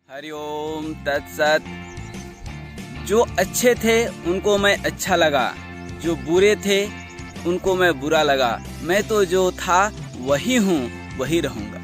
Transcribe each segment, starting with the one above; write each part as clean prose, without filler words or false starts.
हरिओम तत्सत। जो अच्छे थे उनको मैं अच्छा लगा, जो बुरे थे उनको मैं बुरा लगा। मैं तो जो था वही हूँ, वही रहूँगा।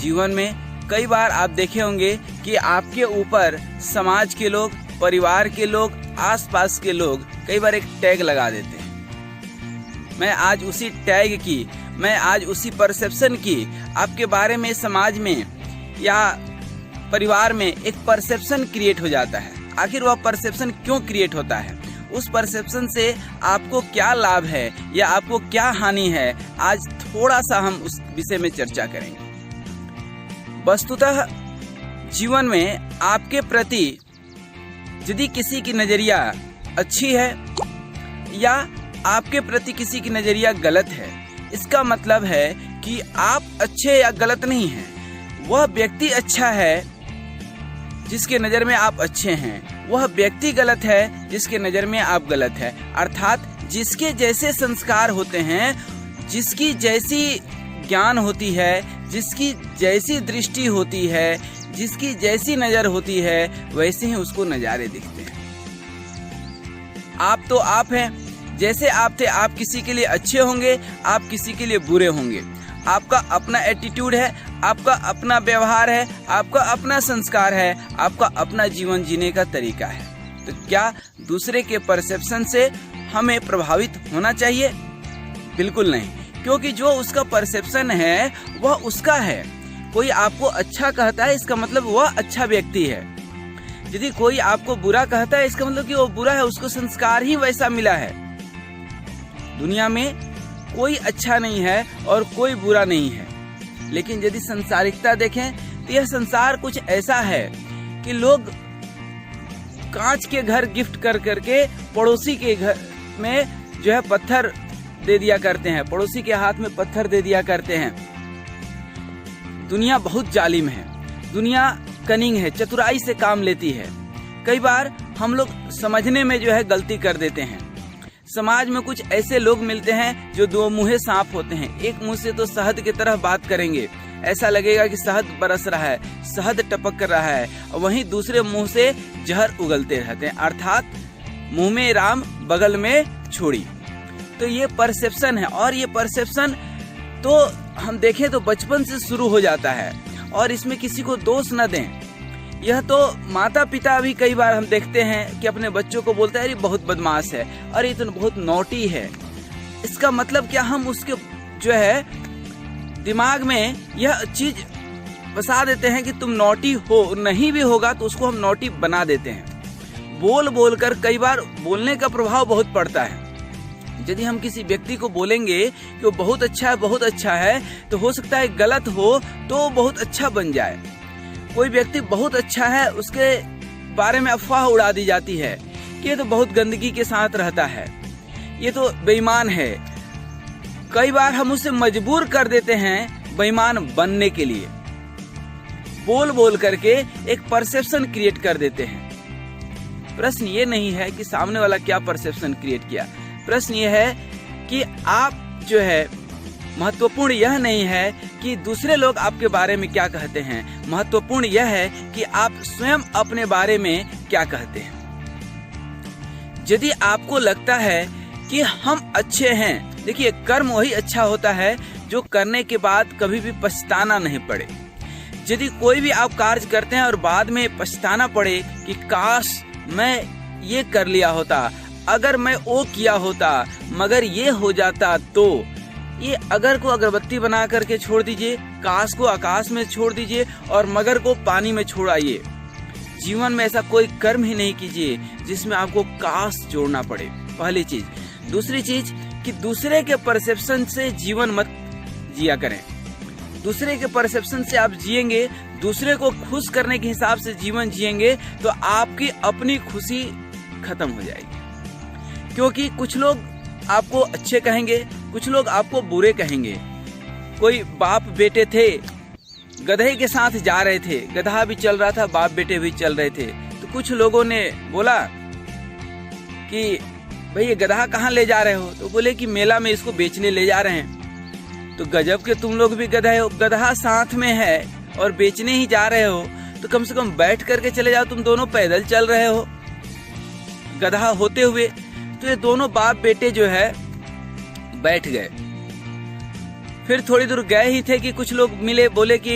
जीवन में कई बार आप देखे होंगे कि आपके ऊपर समाज के लोग, परिवार के लोग, आसपास के लोग कई बार एक टैग लगा देते हैं। मैं आज उसी परसेप्शन की आपके बारे में समाज में या परिवार में एक परसेप्शन क्रिएट हो जाता है। आखिर वह परसेप्शन क्यों क्रिएट होता है, उस परसेप्शन से आपको क्या लाभ है या आपको क्या हानि है, आज थोड़ा सा हम उस विषय में चर्चा करेंगे। वस्तुतः जीवन में आपके प्रति यदि किसी की नजरिया अच्छी है या आपके प्रति किसी की नजरिया गलत है, इसका मतलब है कि आप अच्छे या गलत नहीं हैं। वह व्यक्ति अच्छा है जिसके नज़र में आप अच्छे हैं, वह व्यक्ति गलत है जिसके नज़र में आप गलत हैं। अर्थात जिसके जैसे संस्कार होते हैं, जिसकी जैसी ज्ञान होती है, जिसकी जैसी दृष्टि होती है, जिसकी जैसी नज़र होती है, वैसे ही उसको नज़ारे दिखते हैं। आप तो आप हैं, जैसे आप थे आप किसी के लिए अच्छे होंगे, आप किसी के लिए बुरे होंगे। आपका अपना एटीट्यूड है, आपका अपना व्यवहार है, आपका अपना संस्कार है, आपका अपना जीवन जीने का तरीका है। तो क्या दूसरे के परसेप्शन से हमें प्रभावित होना चाहिए? बिल्कुल नहीं, क्योंकि जो उसका परसेप्शन है वह उसका है। कोई आपको अच्छा कहता है, इसका मतलब वह अच्छा व्यक्ति है। यदि कोई आपको बुरा कहता है, इसका मतलब कि वो बुरा है, उसको संस्कार ही वैसा मिला है। दुनिया में कोई अच्छा नहीं है और कोई बुरा नहीं है, लेकिन यदि संसारिकता देखें तो यह संसार कुछ ऐसा है कि लोग कांच के घर गिफ्ट कर करके पड़ोसी के घर में जो है पत्थर दे दिया करते हैं, पड़ोसी के हाथ में पत्थर दे दिया करते हैं। दुनिया बहुत जालिम है, दुनिया कनिंग है, चतुराई से काम लेती है। कई बार हम लोग समझने में जो है गलती कर देते हैं। समाज में कुछ ऐसे लोग मिलते हैं जो दो मुँहे सांप होते हैं। एक मुंह से तो शहद की तरह बात करेंगे, ऐसा लगेगा कि शहद बरस रहा है, शहद टपक कर रहा है, और वहीं दूसरे मुंह से जहर उगलते रहते हैं। अर्थात मुंह में राम बगल में छोड़ी। तो ये परसेप्शन है, और ये परसेप्शन तो हम देखें तो बचपन से शुरू हो जाता है, और इसमें किसी को दोष न दें। यह तो माता पिता भी कई बार हम देखते हैं कि अपने बच्चों को बोलते हैं अरे बहुत बदमाश है, अरे तो बहुत नॉटी है। इसका मतलब क्या, हम उसके जो है दिमाग में यह चीज बसा देते हैं कि तुम नॉटी हो, नहीं भी होगा तो उसको हम नॉटी बना देते हैं। बोल बोल कर कई बार बोलने का प्रभाव बहुत पड़ता है। यदि हम किसी व्यक्ति को बोलेंगे कि वो बहुत अच्छा है, तो हो सकता है गलत हो तो बहुत अच्छा बन जाए। कोई व्यक्ति बहुत अच्छा है, उसके बारे में अफवाह उड़ा दी जाती है कि ये तो बहुत गंदगी के साथ रहता है, ये तो बेईमान है। कई बार हम उसे मजबूर कर देते हैं बेईमान बनने के लिए, बोल बोल करके एक परसेप्शन क्रिएट कर देते हैं। प्रश्न ये नहीं है कि सामने वाला क्या परसेप्शन क्रिएट किया, प्रश्न ये है कि आप जो है, महत्वपूर्ण यह नहीं है कि दूसरे लोग आपके बारे में क्या कहते हैं, महत्वपूर्ण यह है कि आप स्वयं अपने बारे में क्या कहते हैं। यदि आपको लगता है कि हम अच्छे हैं, देखिए कर्म वही अच्छा होता है जो करने के बाद कभी भी पछताना नहीं पड़े। यदि कोई भी आप कार्य करते हैं और बाद में पछताना पड़े कि काश मैं ये कर लिया होता, अगर मैं वो किया होता, मगर ये हो जाता, तो ये अगर को अगरबत्ती बना करके छोड़ दीजिए, काश को आकाश में छोड़ दीजिए और मगर को पानी में छोड़ाइए। जीवन में ऐसा कोई कर्म ही नहीं कीजिए जिसमें आपको काश जोड़ना पड़े, पहली चीज। दूसरी चीज कि दूसरे के परसेप्शन से जीवन मत जिया करें। दूसरे के परसेप्शन से आप जिएंगे, दूसरे को खुश करने के हिसाब से जीवन जिएंगे, तो आपकी अपनी खुशी खत्म हो जाएगी। क्योंकि कुछ लोग आपको अच्छे कहेंगे, कुछ लोग आपको बुरे कहेंगे। कोई बाप बेटे थे, गधे के साथ जा रहे थे, गधा भी चल रहा था, बाप बेटे भी चल रहे थे। तो कुछ लोगों ने बोला कि भाई ये गधा कहाँ ले जा रहे हो? तो बोले कि मेला में इसको बेचने ले जा रहे हैं। तो गजब के तुम लोग भी गधा हो, गधा साथ में है और बेचने ही जा रहे हो, तो कम से कम बैठ करके चले जाओ, तुम दोनों पैदल चल रहे हो गधा होते हुए। तो ये दोनों बाप बेटे जो है बैठ गए। फिर थोड़ी दूर गए ही थे कि कुछ लोग मिले, बोले कि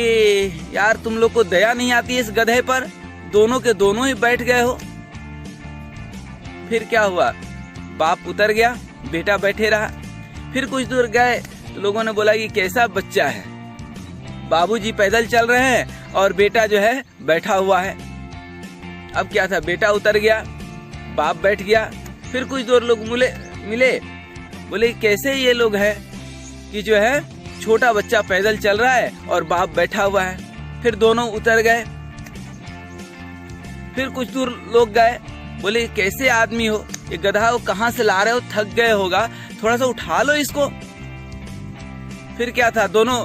यार तुम लोग को दया नहीं आती इस गधे पर, दोनों के दोनों ही बैठ गए हो। फिर क्या हुआ, बाप उतर गया, बेटा बैठे रहा। फिर कुछ दूर गए तो लोगों ने बोला कि कैसा बच्चा है, बाबूजी पैदल चल रहे हैं और बेटा जो है बैठा हुआ है। अब क्या था, बेटा उतर गया, बाप बैठ गया। फिर कुछ दूर लोग मिले, बोले कैसे ये लोग हैं कि जो है छोटा बच्चा पैदल चल रहा है और बाप बैठा हुआ है। फिर दोनों उतर गए। फिर कुछ दूर लोग गए, बोले कैसे आदमी हो, ये गधा को कहाँ से ला रहे हो, थक गए होगा, थोड़ा सा उठा लो इसको। फिर क्या था, दोनों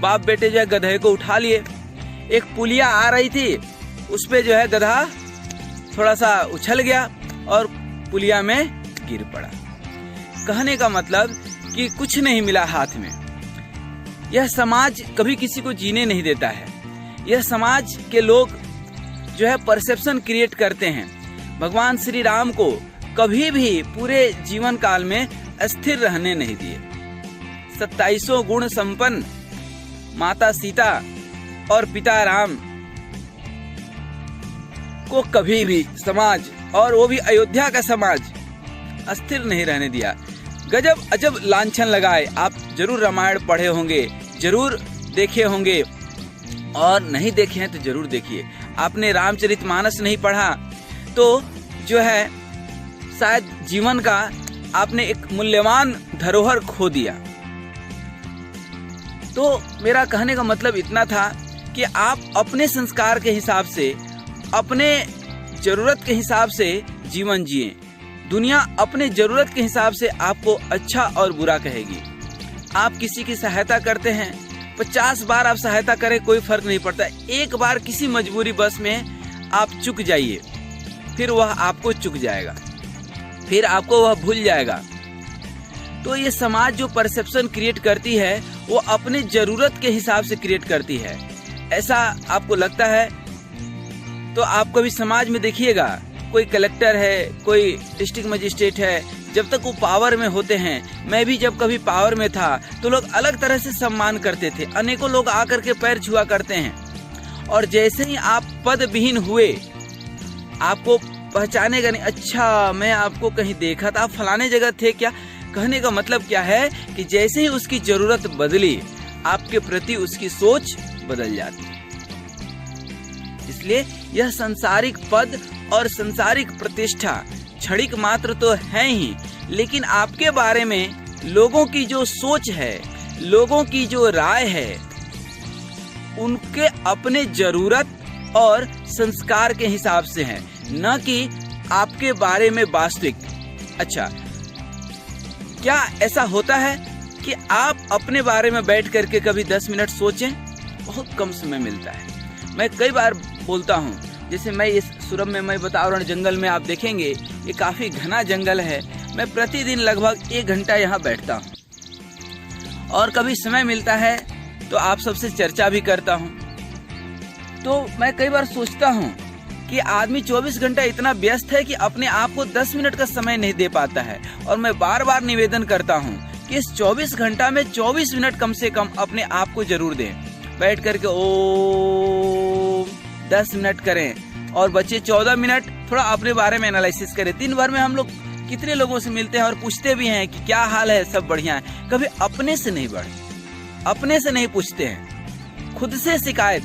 बाप बेटे जो है गधे को उठा लिए। एक पुलिया आ रही थी, उस पे जो है गधा थोड़ा सा उछल गया और पुलिया में गिर पड़ा। कहने का मतलब कि कुछ नहीं मिला हाथ में। यह समाज कभी किसी को जीने नहीं देता है। यह समाज के लोग जो है परसेप्शन क्रिएट करते हैं। भगवान श्री राम को कभी भी पूरे जीवन काल में अस्थिर रहने नहीं दिए। 27 गुण संपन्न माता सीता और पिता राम को कभी भी समाज, और वो भी अयोध्या का समाज, अस्थिर नहीं रहने दिया। गजब अजब लांछन लगाए। आप जरूर रामायण पढ़े होंगे, जरूर देखे होंगे, और नहीं देखे हैं तो जरूर देखिए। आपने रामचरितमानस नहीं पढ़ा तो जो है शायद जीवन का आपने एक मूल्यवान धरोहर खो दिया। तो मेरा कहने का मतलब इतना था कि आप अपने संस्कार के हिसाब से, अपने जरूरत के हिसाब से जीवन जिए। दुनिया अपने जरूरत के हिसाब से आपको अच्छा और बुरा कहेगी। आप किसी की सहायता करते हैं, 50 बार आप सहायता करें कोई फर्क नहीं पड़ता। एक बार किसी मजबूरी बस में आप चुक जाइए, फिर वह आपको चुक जाएगा, फिर आपको वह भूल जाएगा। तो ये समाज जो परसेप्शन क्रिएट करती है वो अपने जरूरत के हिसाब से क्रिएट करती है। ऐसा आपको लगता है तो आप कभी समाज में देखिएगा, कोई कलेक्टर है, कोई डिस्ट्रिक्ट मजिस्ट्रेट है, जब तक वो पावर में होते हैं, मैं भी जब कभी पावर में था तो लोग अलग तरह से सम्मान करते थे। अनेकों लोग आकर के पैर छुआ करते हैं, और जैसे ही आप पद विहीन हुए, आपको पहचानेगा नहीं। अच्छा, मैं आपको कहीं देखा था, आप फलाने जगह थे क्या। कहने का मतलब क्या है कि जैसे ही उसकी जरूरत बदली, आपके प्रति उसकी सोच बदल जाती है। इसलिए यह सांसारिक पद और सांसारिक प्रतिष्ठा क्षणिक मात्र तो है ही, लेकिन आपके बारे में लोगों की जो सोच है, लोगों की जो राय है, उनके अपने जरूरत और संस्कार के हिसाब से है, न कि आपके बारे में वास्तविक। अच्छा, क्या ऐसा होता है कि आप अपने बारे में बैठ करके कभी 10 मिनट सोचें? बहुत कम समय मिलता है। मैं कई बार बोलता हूँ, जैसे मैं इस सुरम्य में वातावरण जंगल में आप देखेंगे, ये काफी घना जंगल है। मैं प्रतिदिन लगभग 1 घंटा यहाँ बैठता हूँ, और कभी समय मिलता है तो आप सबसे चर्चा भी करता हूँ। तो मैं कई बार सोचता हूँ कि आदमी 24 घंटा इतना व्यस्त है कि अपने आप को 10 मिनट का समय नहीं दे पाता है। और मैं बार बार निवेदन करता हूँ कि इस 24 घंटा में 24 मिनट कम से कम अपने आप को जरूर दें। बैठ करके ओम 10 मिनट करें, और बचे 14 मिनट थोड़ा अपने बारे में एनालिसिस करें। दिन भर में हम लोग कितने लोगों से मिलते हैं और पूछते भी हैं कि क्या हाल है, सब बढ़िया है। कभी अपने से नहीं बढ़े, अपने से नहीं पूछते हैं। खुद से शिकायत,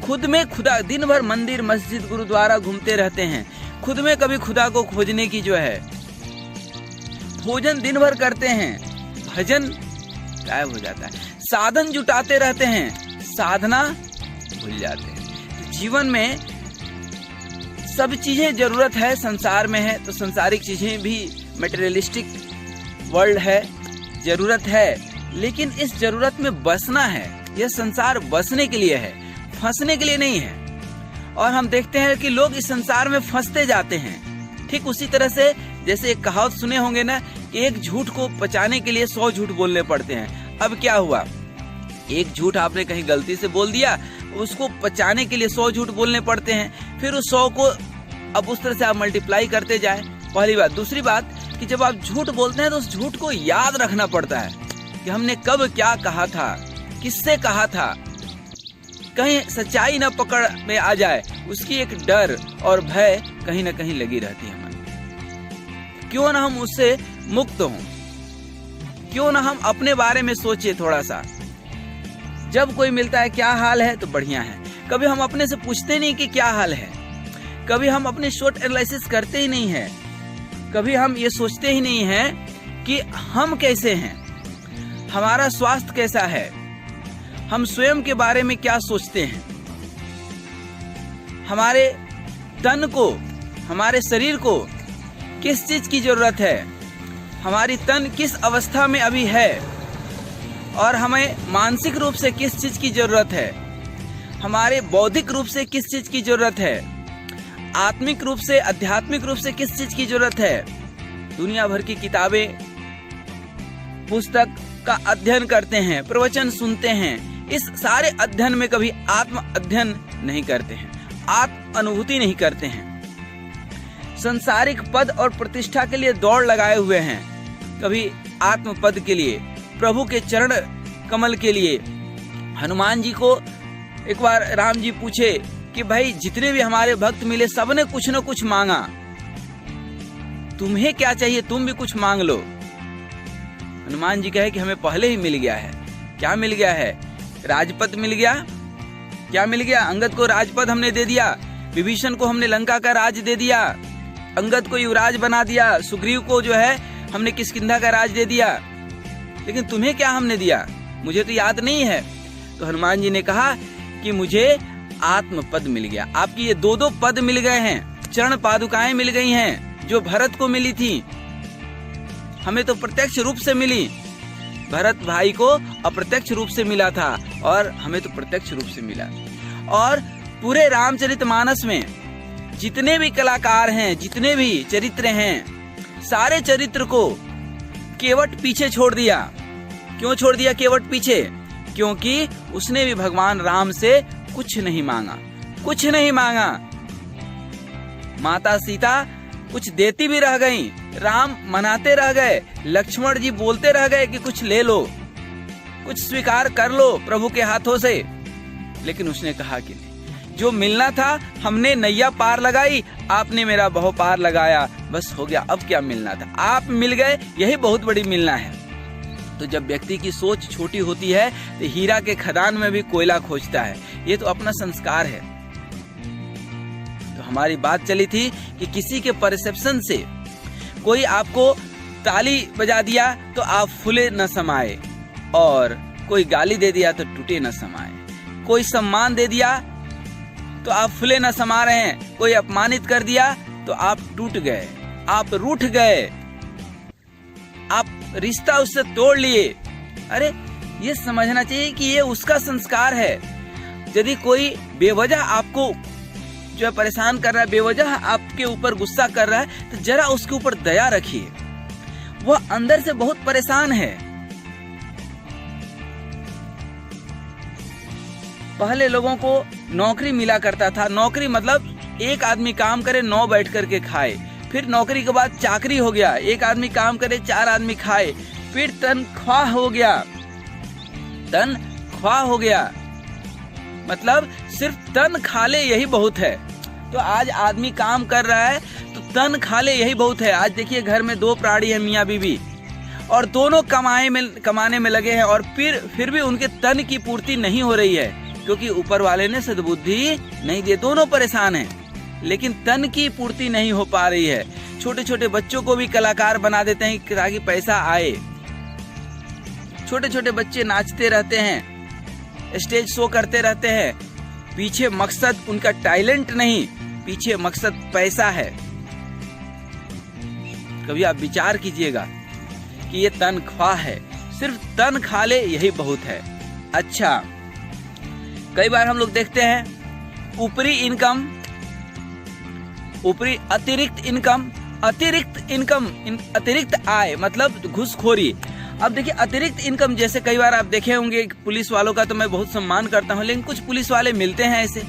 खुद में खुदा। दिन भर मंदिर मस्जिद गुरुद्वारा घूमते रहते हैं, खुद में कभी खुदा को खोजने की जो है, भोजन दिन भर करते हैं, भजन गायब हो जाता है। साधन जुटाते रहते हैं, साधना भूल जाते हैं। तो जीवन में सब चीजें जरूरत है, संसार में है तो संसारिक चीजें भी, मटेरियलिस्टिक वर्ल्ड है, जरूरत है। लेकिन इस जरूरत में बसना है। यह संसार बसने के लिए है, फंसने के लिए नहीं है। और हम देखते हैं कि लोग इस संसार में फंसते जाते हैं। ठीक उसी तरह से जैसे एक कहावत सुने होंगे ना, कि एक झूठ को बचाने के लिए 100 झूठ बोलने पड़ते हैं। अब क्या हुआ, एक झूठ आपने कहीं गलती से बोल दिया, उसको पचाने के लिए 100 झूठ बोलने पड़ते हैं। फिर उस 100 को अब उस तरह से आप मल्टीप्लाई करते जाए, पहली बात। दूसरी बात कि जब आप झूठ बोलते हैं तो उस झूठ को याद रखना पड़ता है कि हमने कब क्या कहा था, किससे कहा था, कहीं सच्चाई न पकड़ में आ जाए, उसकी एक डर और भय कहीं ना कहीं लगी रहती है मन में। क्यों ना हम उससे मुक्त हों, क्यों ना हम अपने बारे में सोचे थोड़ा सा। जब कोई मिलता है क्या हाल है तो बढ़िया है, कभी हम अपने से पूछते नहीं कि क्या हाल है, कभी हम अपने शॉर्ट एनालिसिस करते ही नहीं है, कभी हम ये सोचते ही नहीं है कि हम कैसे हैं, हमारा स्वास्थ्य कैसा है, हम स्वयं के बारे में क्या सोचते हैं, हमारे तन को, हमारे शरीर को किस चीज की जरूरत है, हमारी तन किस अवस्था में अभी है, और हमें मानसिक रूप से किस चीज की जरूरत है, हमारे बौद्धिक रूप से किस चीज की जरूरत है, आत्मिक रूप से, आध्यात्मिक रूप से किस चीज की जरूरत है। दुनिया भर की किताबें, पुस्तक का अध्ययन करते हैं, प्रवचन सुनते हैं, इस सारे अध्ययन में कभी आत्म अध्ययन नहीं करते हैं, आत्म अनुभूति नहीं करते हैं। संसारिक पद और प्रतिष्ठा के लिए दौड़ लगाए हुए हैं, कभी आत्म पद के लिए, प्रभु के चरण कमल के लिए। हनुमान जी को एक बार राम जी पूछे कि भाई जितने भी हमारे भक्त मिले सबने कुछ न कुछ मांगा, तुम्हें क्या चाहिए, तुम भी कुछ मांग लो। हनुमान जी कहे कि हमें पहले ही मिल गया है। क्या मिल गया है? राजपद मिल गया। क्या मिल गया? अंगद को राजपद हमने दे दिया, विभीषण को हमने लंका का राज दे दिया, अंगद को युवराज बना दिया, सुग्रीव को जो है हमने किष्किंधा का राज दे दिया, लेकिन तुम्हें क्या हमने दिया? मुझे तो याद नहीं है। तो हनुमान जी ने कहा कि मुझे आत्म पद मिल गया। आपकी ये दो पद मिल गए हैं, चरण पादुकाएं मिल गई हैं, जो भरत को मिली थी, हमें तो प्रत्यक्ष रूप से मिली। भरत भाई को अप्रत्यक्ष रूप से मिला था और हमें तो प्रत्यक्ष रूप से मिला। और पूरे रामचरितमानस में जितने भी कलाकार हैं, जितने भी चरित्र हैं, सारे चरित्र को केवट पीछे छोड़ दिया। क्यों छोड़ दिया केवट पीछे? क्योंकि उसने भी भगवान राम से कुछ नहीं मांगा, कुछ नहीं मांगा। माता सीता कुछ देती भी रह गई, राम मनाते रह गए, लक्ष्मण जी बोलते रह गए कि कुछ ले लो, कुछ स्वीकार कर लो प्रभु के हाथों से, लेकिन उसने कहा कि नहीं, जो मिलना था हमने नैया पार लगाई, आपने मेरा बहु पार लगाया, बस हो गया, अब क्या मिलना था, आप मिल गए, यही बहुत बड़ी मिलना है। तो जब व्यक्ति की सोच छोटी होती है तो हीरा के खदान में भी कोयला खोजता है, ये तो अपना संस्कार है। तो हमारी बात चली थी कि किसी के परसेप्शन से कोई आपको ताली बजा दिया तो आप फूले न समाए, और कोई गाली दे दिया तो टूटे न समाए, कोई सम्मान दे दिया तो आप फूले न समा रहे हैं, कोई अपमानित कर दिया तो आप टूट गए, आप रूठ गए, आप रिश्ता उससे तोड़ लिए। अरे ये समझना चाहिए कि ये उसका संस्कार है। यदि कोई बेवजह आपको जो है परेशान कर रहा है, बेवजह आपके ऊपर गुस्सा कर रहा है, तो जरा उसके ऊपर दया रखिए, वह अंदर से बहुत परेशान है। पहले लोगों को नौकरी मिला करता था, नौकरी मतलब एक आदमी काम करे 9 बैठ करके खाए, फिर नौकरी के बाद चाकरी हो गया, एक आदमी काम करे 4 आदमी खाए, फिर तनख्वाह हो गया, तनख्वाह हो गया, मतलब सिर्फ तन खा ले यही बहुत है। तो आज आदमी काम कर रहा है तो तन खा ले यही बहुत है। आज देखिए घर में 2 प्राणी है, मियाँ बीवी, और दोनों कमाने में लगे हैं, और फिर भी उनके तन की पूर्ति नहीं हो रही है, क्योंकि ऊपर वाले ने सद्बुद्धि नहीं दी। दोनों परेशान हैं, लेकिन तन की पूर्ति नहीं हो पा रही है। छोटे छोटे बच्चों को भी कलाकार बना देते हैं ताकि पैसा आए। छोटे छोटे बच्चे नाचते रहते हैं, स्टेज शो करते रहते हैं, पीछे मकसद उनका टैलेंट नहीं, पीछे मकसद पैसा है। कभी आप विचार कीजिएगा कि ये तनख्वाह है, सिर्फ तन खा ले यही बहुत है। अच्छा, कई बार हम लोग देखते हैं ऊपरी इनकम, ऊपरी अतिरिक्त इनकम, अतिरिक्त आय मतलब घूसखोरी, अब देखिए अतिरिक्त इनकम, जैसे कई बार आप देखे होंगे पुलिस वालों का तो मैं बहुत सम्मान करता हूँ, लेकिन कुछ पुलिस वाले मिलते हैं ऐसे,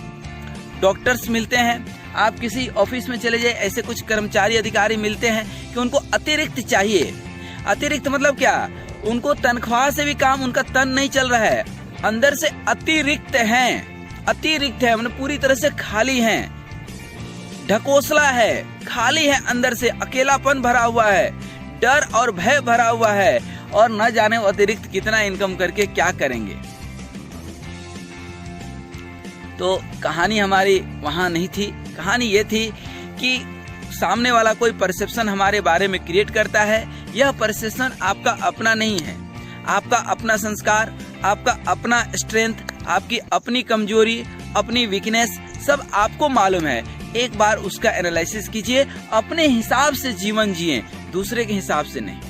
डॉक्टर्स मिलते हैं, आप किसी ऑफिस में चले जाए, ऐसे कुछ कर्मचारी अधिकारी मिलते हैं कि उनको अतिरिक्त चाहिए। अतिरिक्त मतलब क्या, उनको तनख्वाह से भी काम, उनका तन नहीं चल रहा है, अंदर से अतिरिक्त हैं, अतिरिक्त है, मतलब पूरी तरह से खाली हैं, ढकोसला है, खाली है, अंदर से अकेलापन भरा हुआ है, डर और भय भरा हुआ है, और न जाने वो अतिरिक्त कितना इनकम करके क्या करेंगे। तो कहानी हमारी वहां नहीं थी, कहानी ये थी कि सामने वाला कोई परसेप्शन हमारे बारे में क्रिएट करता है, यह परसेप्शन आपका अपना नहीं है, आपका अपना संस्कार, आपका अपना स्ट्रेंथ, आपकी अपनी कमजोरी, अपनी वीकनेस सब आपको मालूम है। एक बार उसका एनालिसिस कीजिए, अपने हिसाब से जीवन जिए, दूसरे के हिसाब से नहीं,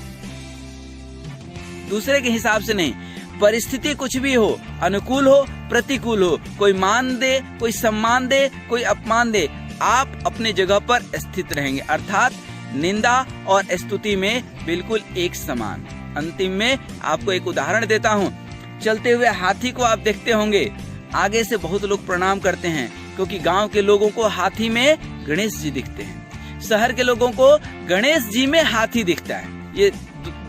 दूसरे के हिसाब से नहीं। परिस्थिति कुछ भी हो, अनुकूल हो प्रतिकूल हो, कोई मान दे, कोई सम्मान दे, कोई अपमान दे, आप अपने जगह पर स्थित रहेंगे, अर्थात निंदा और स्तुति में बिल्कुल एक समान। अंतिम में आपको एक उदाहरण देता हूँ। चलते हुए हाथी को आप देखते होंगे, आगे से बहुत लोग प्रणाम करते हैं, क्योंकि गांव के लोगों को हाथी में गणेश जी दिखते हैं, शहर के लोगों को गणेश जी में हाथी दिखता है। ये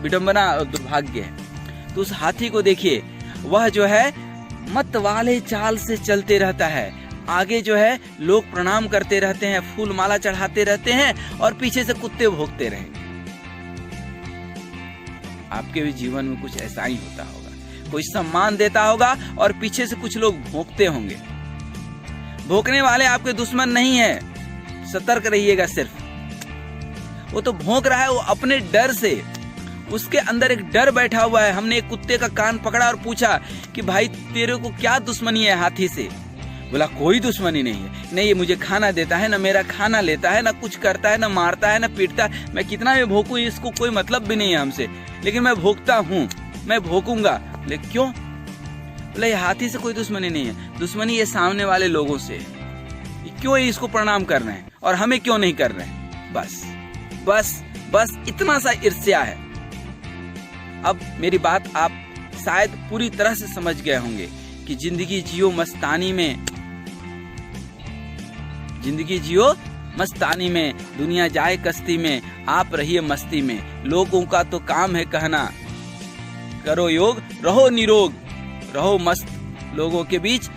विडंबना और दुर्भाग्य है। तो उस हाथी को देखिए, वह जो है मत वाले चाल से चलते रहता है, आगे जो है लोग प्रणाम करते रहते हैं, फूल माला चढ़ाते रहते हैं, और पीछे से कुत्ते भौंकते रहेंगे। आपके भी जीवन में कुछ ऐसा ही होता होगा, कोई सम्मान देता होगा और पीछे से कुछ लोग भौंकते होंगे। भौंकने वाले आपके दुश्मन नहीं है, सतर्क रहिएगा। सिर्फ वो तो भौंक रहा है, वो अपने डर से, उसके अंदर एक डर बैठा हुआ है। हमने एक कुत्ते का कान पकड़ा और पूछा कि भाई तेरे को क्या दुश्मनी है हाथी से? बोला कोई दुश्मनी नहीं है, नहीं ये मुझे खाना देता है, ना मेरा खाना लेता है, ना कुछ करता है, ना मारता है, ना पीटता है। मैं कितना भी भौंकूं इसको कोई मतलब भी नहीं है हमसे, लेकिन मैं भौंकता हूँ, मैं भौंकूंगा। लेकिन क्यों? बोले हाथी से कोई दुश्मनी नहीं है, दुश्मनी ये सामने वाले लोगों से है। क्यों इसको प्रणाम कर रहे हैं और हमें क्यों नहीं कर रहे हैं? बस बस बस इतना सा ईर्ष्या है। अब मेरी बात आप शायद पूरी तरह से समझ गए होंगे कि जिंदगी जियो मस्तानी में, जिंदगी जियो मस्तानी में, दुनिया जाए कश्ती में, आप रहिए मस्ती में। लोगों का तो काम है कहना, करो योग, रहो निरोग, रहो मस्त। लोगों के बीच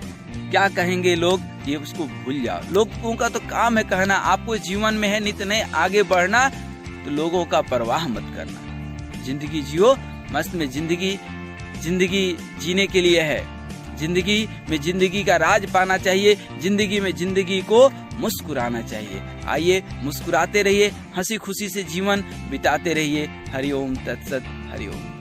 क्या कहेंगे लोग, ये उसको भूल जाओ। लोगों का तो काम है कहना, आपको जीवन में है नित्य नए आगे बढ़ना, तो लोगों का परवाह मत करना। जिंदगी जियो मस्त में, जिंदगी जीने के लिए है, जिंदगी में जिंदगी का राज पाना चाहिए, जिंदगी में जिंदगी को मुस्कुराना चाहिए। आइए मुस्कुराते रहिए, हंसी खुशी से जीवन बिताते रहिए। हरिओम तत्सत, हरिओम।